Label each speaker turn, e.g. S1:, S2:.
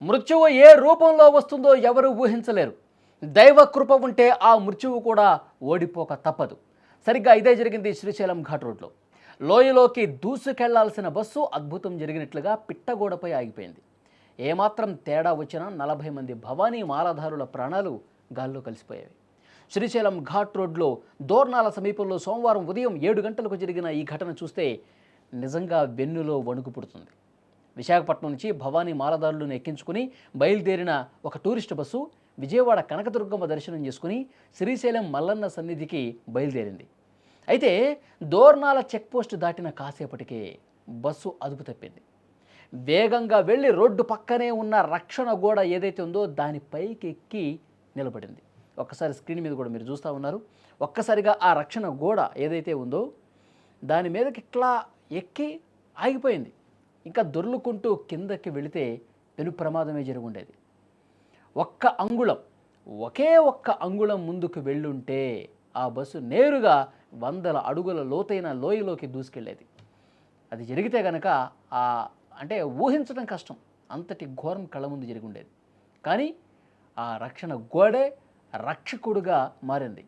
S1: మృత్యువు ఏ రూపంలో వస్తుందో ఎవరు ఊహించలేరు. దైవ కృప ఉంటే ఆ మృత్యువు కూడా ఓడిపోక తప్పదు. సరిగ్గా ఇదే జరిగింది శ్రీశైలం ఘాట్ రోడ్లో. లోయలోకి దూసుకెళ్లాల్సిన బస్సు అద్భుతం జరిగినట్లుగా పిట్టగోడపై ఆగిపోయింది. ఏమాత్రం తేడా వచ్చినా 40 మంది భవానీ మాలధారుల ప్రాణాలు గాల్లో కలిసిపోయాయి. శ్రీశైలం ఘాట్ రోడ్లో దోర్నాల సమీపంలో సోమవారం ఉదయం 7 గంటలకు జరిగిన ఈ ఘటన చూస్తే నిజంగా వెన్నులో వణుకు పుడుతుంది. విశాఖపట్నం నుంచి భవానీ మాలదారులను ఎక్కించుకుని బయలుదేరిన ఒక టూరిస్టు బస్సు విజయవాడ కనకదుర్గమ్మ దర్శనం చేసుకుని శ్రీశైలం మల్లన్న సన్నిధికి బయలుదేరింది. అయితే దోర్నాల చెక్పోస్ట్ దాటిన కాసేపటికే బస్సు అదుపు తప్పింది. వేగంగా వెళ్ళి రోడ్డు పక్కనే ఉన్న రక్షణ గోడ ఏదైతే ఉందో దాని పైకి ఎక్కి నిలబడింది. ఒక్కసారి స్క్రీన్ మీద కూడా మీరు చూస్తూ ఉన్నారు. ఒక్కసారిగా ఆ రక్షణ గోడ ఏదైతే ఉందో దాని మీదకి ఇట్లా ఎక్కి ఆగిపోయింది. ఇంకా దొర్లుకుంటూ కిందకి వెళితే పెను ప్రమాదమే జరిగి ఉండేది. ఒకే ఒక్క అంగుళం ముందుకు వెళ్ళుంటే ఆ బస్సు నేరుగా 100 అడుగుల లోతైన లోయలోకి దూసుకెళ్ళేది. అది జరిగితే కనుక అంటే ఊహించడం కష్టం, అంతటి ఘోరం కళ్ళ ముందు జరిగి ఉండేది. కానీ ఆ రక్షణ గోడే రక్షకుడుగా మారింది.